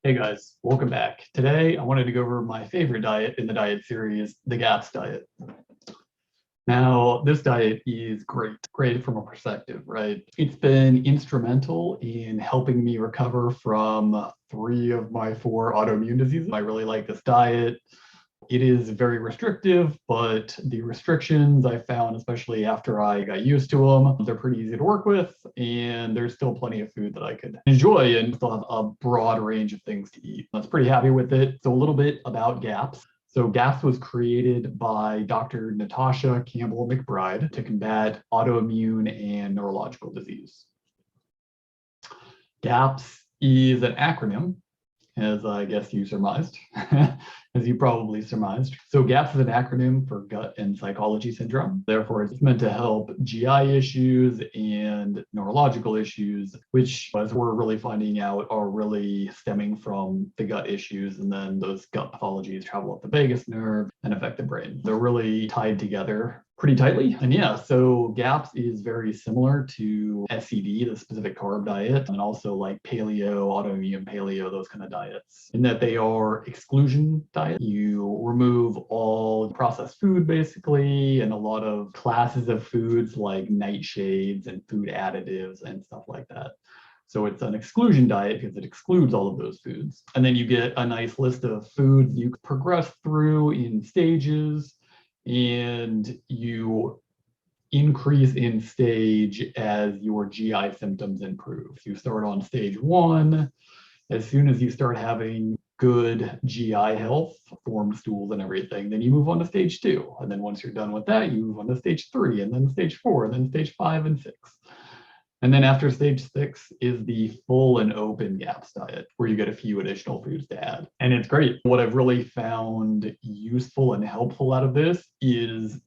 Hey guys, welcome back. Today, I wanted to go over my favorite diet in the diet series, the GAPS diet. Now, this diet is great from a perspective, right? It's been instrumental in helping me recover from three of my four autoimmune diseases. I really like this diet. It is very restrictive, but the restrictions I found, especially after I got used to them, they're pretty easy to work with, and there's still plenty of food that I could enjoy and still have a broad range of things to eat. I was pretty happy with it. So, a little bit about GAPS. So, GAPS was created by Dr. Natasha Campbell McBride to combat autoimmune and neurological disease. GAPS is an acronym, as I guess you surmised, as you probably surmised. So GAPS is an acronym for gut and psychology syndrome. Therefore, it's meant to help GI issues and neurological issues, which, as we're really finding out, are really stemming from the gut issues. And then those gut pathologies travel up the vagus nerve and affect the brain. They're really tied together pretty tightly. And yeah, so GAPS is very similar to SCD, the specific carb diet, and also like paleo, autoimmune paleo, those kind of diets, in that they are exclusion diets. You remove all processed food basically, and a lot of classes of foods like nightshades and food additives and stuff like that. So it's an exclusion diet because it excludes all of those foods. And then you get a nice list of foods you progress through in stages, and you increase in stage as your GI symptoms improve. You start on stage one. As soon as you start having good GI health, formed stools and everything, then you move on to stage two. And then once you're done with that, you move on to stage three, and then stage four, and then stage five and six. And then after stage six is the full and open GAPS diet, where you get a few additional foods to add. And it's great. What I've really found useful and helpful out of this is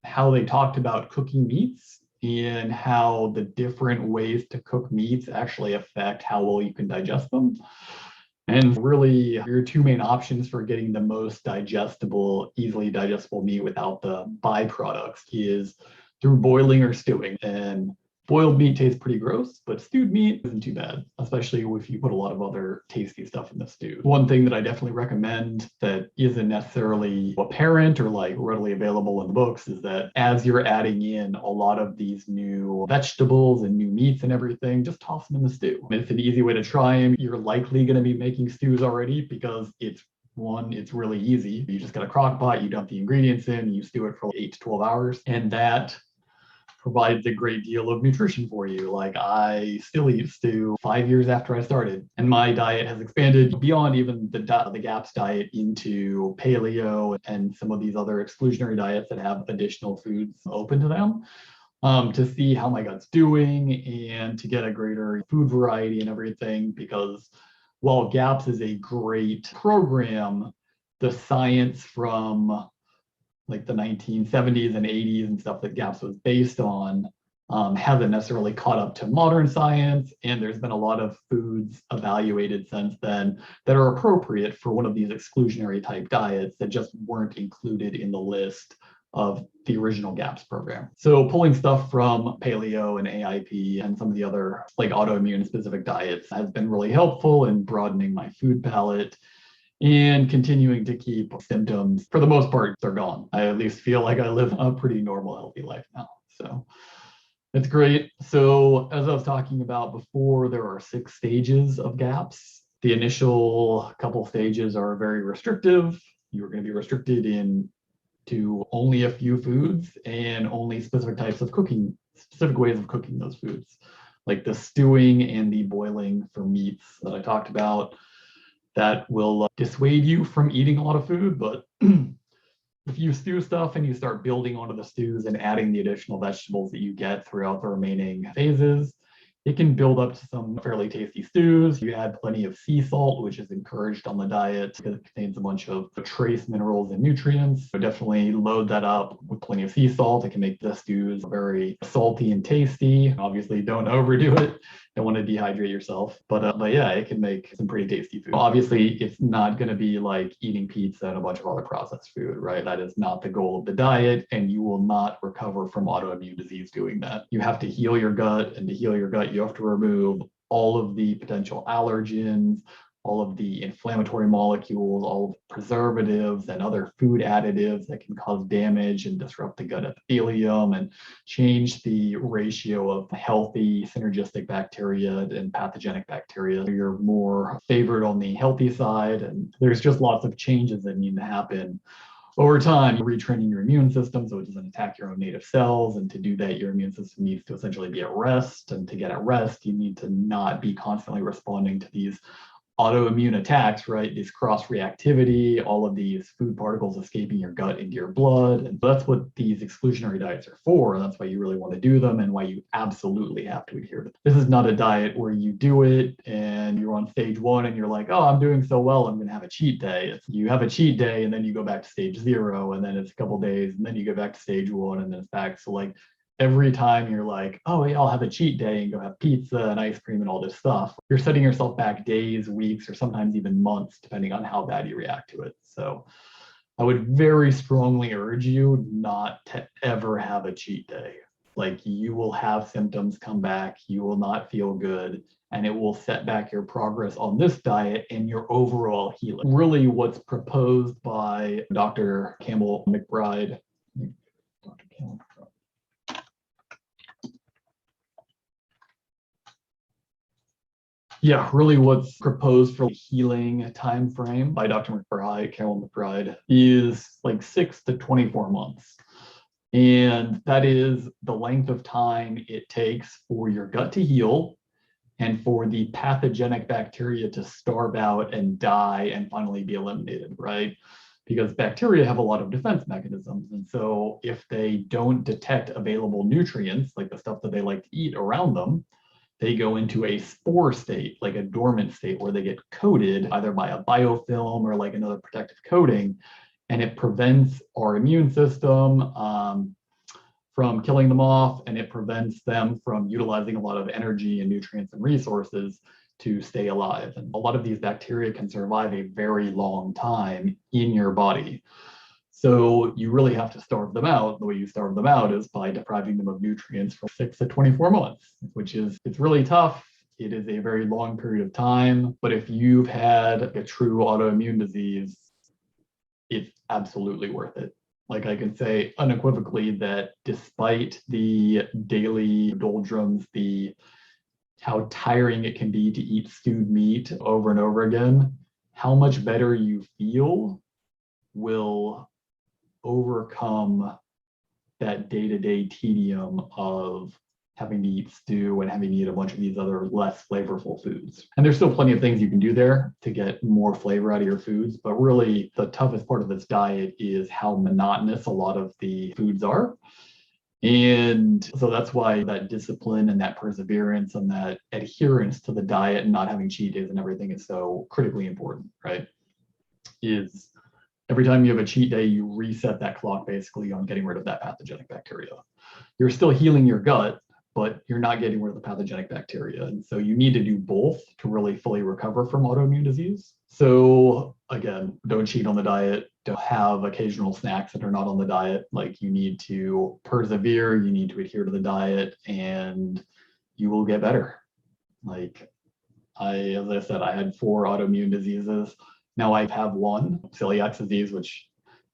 how they talked about cooking meats and how the different ways to cook meats actually affect how well you can digest them. And really, your two main options for getting the most digestible, easily digestible meat without the byproducts is through boiling or stewing. And boiled meat tastes pretty gross, but stewed meat isn't too bad, especially if you put a lot of other tasty stuff in the stew. One thing that I definitely recommend that isn't necessarily apparent or like readily available in the books is that as you're adding in a lot of these new vegetables and new meats and everything, just toss them in the stew. It's an easy way to try them. You're likely going to be making stews already because it's really easy. You just got a crock pot, you dump the ingredients in, you stew it for 8 to 12 hours, and that provides a great deal of nutrition for you. Like I still eat stew 5 years after I started, and my diet has expanded beyond even the GAPS diet into paleo and some of these other exclusionary diets that have additional foods open to them. To see how my gut's doing and to get a greater food variety and everything. Because while GAPS is a great program, the science from like the 1970s and 80s and stuff that GAPS was based on hasn't necessarily caught up to modern science. And there's been a lot of foods evaluated since then that are appropriate for one of these exclusionary type diets that just weren't included in the list of the original GAPS program. So pulling stuff from paleo and AIP and some of the other like autoimmune specific diets has been really helpful in broadening my food palette and continuing to keep symptoms, for the most part, they're gone. I at least feel like I live a pretty normal, healthy life now. So it's great. So as I was talking about before, there are 6 stages of GAPS. The initial couple stages are very restrictive. You're going to be restricted to only a few foods and only specific types of cooking, specific ways of cooking those foods, like the stewing and the boiling for meats that I talked about. That will dissuade you from eating a lot of food. But if you stew stuff and you start building onto the stews and adding the additional vegetables that you get throughout the remaining phases, it can build up to some fairly tasty stews. You add plenty of sea salt, which is encouraged on the diet because it contains a bunch of trace minerals and nutrients. So definitely load that up with plenty of sea salt. It can make the stews very salty and tasty. Obviously, don't overdo it. Don't want to dehydrate yourself. But yeah, it can make some pretty tasty food. Obviously, it's not going to be like eating pizza and a bunch of other processed food, right? That is not the goal of the diet, and you will not recover from autoimmune disease doing that. You have to heal your gut, and to heal your gut, you have to remove all of the potential allergens, all of the inflammatory molecules, all of the preservatives and other food additives that can cause damage and disrupt the gut epithelium and change the ratio of healthy synergistic bacteria and pathogenic bacteria. You're more favored on the healthy side, and there's just lots of changes that need to happen over time. Retraining your immune system so it doesn't attack your own native cells. And to do that, your immune system needs to essentially be at rest. And to get at rest, you need to not be constantly responding to these autoimmune attacks, right? This cross reactivity, all of these food particles escaping your gut into your blood. And that's what these exclusionary diets are for. And that's why you really want to do them and why you absolutely have to adhere to them. This is not a diet where you do it and you're on stage one and you're like, oh, I'm doing so well, I'm going to have a cheat day. You have a cheat day and then you go back to stage 0 and then it's a couple days and then you go back to stage 1 and then it's back. So like every time you're like, oh, yeah, I'll have a cheat day and go have pizza and ice cream and all this stuff, you're setting yourself back days, weeks, or sometimes even months, depending on how bad you react to it. So I would very strongly urge you not to ever have a cheat day. Like, you will have symptoms come back, you will not feel good, and it will set back your progress on this diet and your overall healing. Really, what's proposed by Dr. Campbell McBride. Yeah, really what's proposed for the healing time frame by Dr. McBride, Carol McBride, is like 6 to 24 months. And that is the length of time it takes for your gut to heal and for the pathogenic bacteria to starve out and die and finally be eliminated, right? Because bacteria have a lot of defense mechanisms. And so if they don't detect available nutrients, like the stuff that they like to eat around them, they go into a spore state, like a dormant state, where they get coated either by a biofilm or like another protective coating, and it prevents our immune system from killing them off, and it prevents them from utilizing a lot of energy and nutrients and resources to stay alive. And a lot of these bacteria can survive a very long time in your body. So you really have to starve them out. The way you starve them out is by depriving them of nutrients for 6 to 24 months, which is, it's really tough. It is a very long period of time. But if you've had a true autoimmune disease, it's absolutely worth it. Like, I can say unequivocally that despite the daily doldrums, how tiring it can be to eat stewed meat over and over again, how much better you feel will overcome that day-to-day tedium of having to eat stew and having to eat a bunch of these other less flavorful foods. And there's still plenty of things you can do there to get more flavor out of your foods, but really the toughest part of this diet is how monotonous a lot of the foods are. And so that's why that discipline and that perseverance and that adherence to the diet and not having cheat days and everything is so critically important, right? Is every time you have a cheat day, you reset that clock basically on getting rid of that pathogenic bacteria. You're still healing your gut, but you're not getting rid of the pathogenic bacteria. And so you need to do both to really fully recover from autoimmune disease. So again, don't cheat on the diet. Don't have occasional snacks that are not on the diet. Like, you need to persevere, you need to adhere to the diet, and you will get better. Like, as I said, I had 4 autoimmune diseases. Now I have 1, celiac disease, which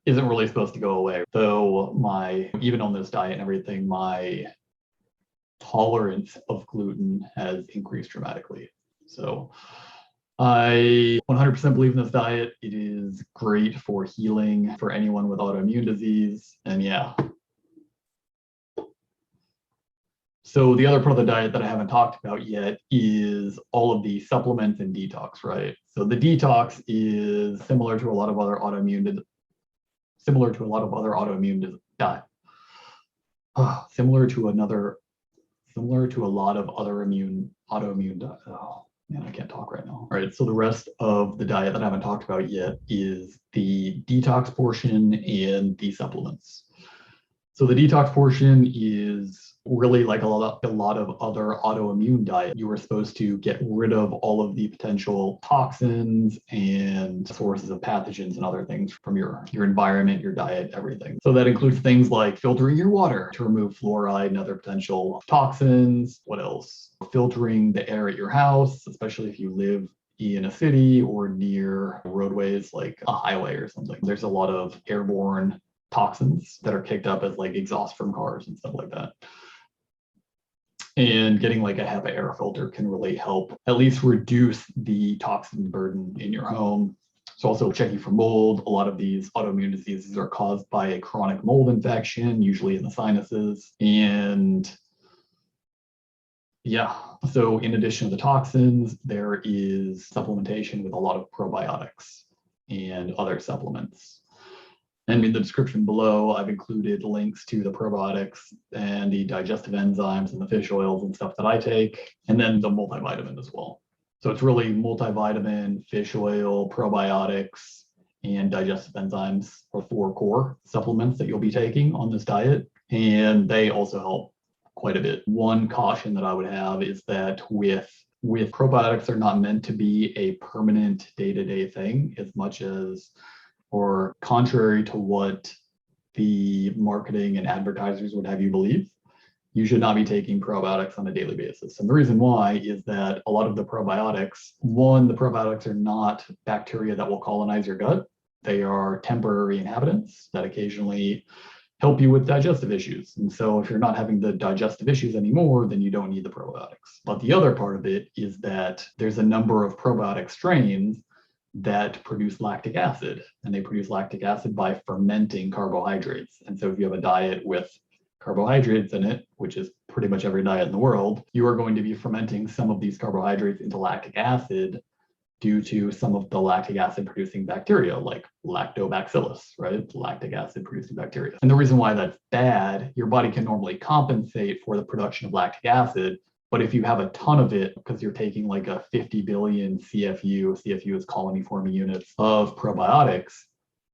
isn't really supposed to go away. Though even on this diet and everything, my tolerance of gluten has increased dramatically. So I 100% believe in this diet. It is great for healing for anyone with autoimmune disease. And yeah. So the other part of the diet that I haven't talked about yet is all of the supplements and detox, right? So the detox is similar to a lot of other autoimmune diet. Similar to a lot of other autoimmune autoimmune diet. Oh man, I can't talk right now. All right, so the rest of the diet that I haven't talked about yet is the detox portion and the supplements. So the detox portion is really like a lot of other autoimmune diets. You are supposed to get rid of all of the potential toxins and sources of pathogens and other things from your environment, your diet, everything. So that includes things like filtering your water to remove fluoride and other potential toxins. What else? Filtering the air at your house, especially if you live in a city or near roadways like a highway or something. There's a lot of airborne toxins that are kicked up as like exhaust from cars and stuff like that. And getting like a HEPA air filter can really help at least reduce the toxin burden in your home. So also checking for mold. A lot of these autoimmune diseases are caused by a chronic mold infection, usually in the sinuses. And yeah, so in addition to the toxins, there is supplementation with a lot of probiotics and other supplements. And in the description below, I've included links to the probiotics and the digestive enzymes and the fish oils and stuff that I take, and then the multivitamin as well. So it's really multivitamin, fish oil, probiotics, and digestive enzymes are 4 core supplements that you'll be taking on this diet. And they also help quite a bit. One caution that I would have is that with probiotics, they're not meant to be a permanent day-to-day thing as much as, or contrary to what the marketing and advertisers would have you believe, you should not be taking probiotics on a daily basis. And the reason why is that a lot of the probiotics, one, the probiotics are not bacteria that will colonize your gut. They are temporary inhabitants that occasionally help you with digestive issues. And so if you're not having the digestive issues anymore, then you don't need the probiotics. But the other part of it is that there's a number of probiotic strains that produce lactic acid, and they produce lactic acid by fermenting carbohydrates. And so if you have a diet with carbohydrates in it, which is pretty much every diet in the world, you are going to be fermenting some of these carbohydrates into lactic acid due to some of the lactic acid producing bacteria like lactobacillus, right? Lactic acid producing bacteria. And the reason why that's bad, your body can normally compensate for the production of lactic acid. But if you have a ton of it, because you're taking like a 50 billion CFU is colony forming units of probiotics,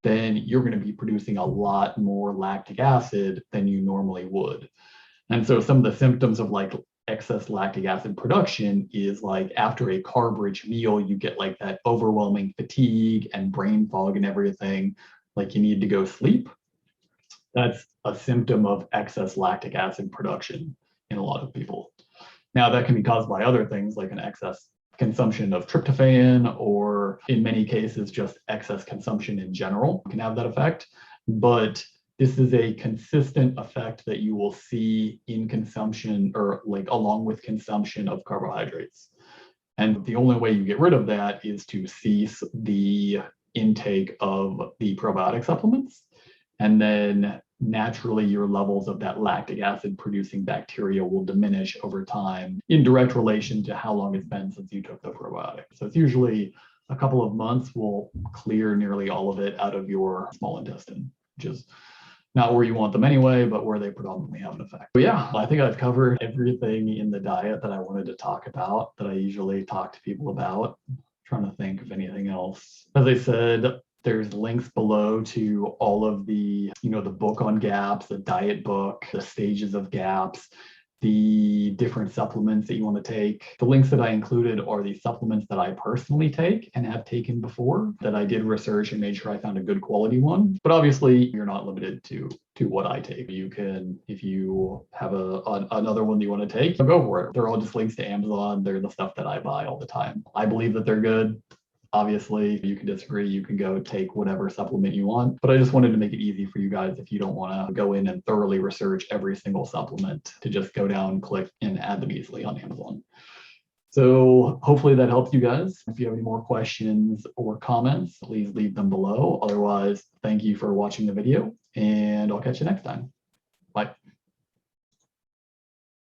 then you're going to be producing a lot more lactic acid than you normally would. And so some of the symptoms of like excess lactic acid production is like after a carb-rich meal, you get like that overwhelming fatigue and brain fog and everything, like you need to go sleep. That's a symptom of excess lactic acid production in a lot of people. Now, that can be caused by other things like an excess consumption of tryptophan, or in many cases, just excess consumption in general can have that effect. But this is a consistent effect that you will see in consumption, or like along with consumption of carbohydrates. And the only way you get rid of that is to cease the intake of the probiotic supplements. And then naturally your levels of that lactic acid producing bacteria will diminish over time in direct relation to how long it's been since you took the probiotic. So it's usually a couple of months will clear nearly all of it out of your small intestine, which is not where you want them anyway, but where they predominantly have an effect. But yeah, I think I've covered everything in the diet that I wanted to talk about, that I usually talk to people about. I'm trying to think of anything else. As I said, there's links below to all of the, the book on GAPS, the diet book, the stages of GAPS, the different supplements that you want to take. The links that I included are the supplements that I personally take and have taken before, that I did research and made sure I found a good quality one. But obviously, you're not limited to what I take. You can, if you have another one that you want to take, go for it. They're all just links to Amazon. They're the stuff that I buy all the time. I believe that they're good. Obviously, you can disagree, you can go take whatever supplement you want, but I just wanted to make it easy for you guys if you don't want to go in and thoroughly research every single supplement, to just go down, click, and add them easily on Amazon. So hopefully that helps you guys. If you have any more questions or comments, please leave them below. Otherwise, thank you for watching the video, and I'll catch you next time. Bye.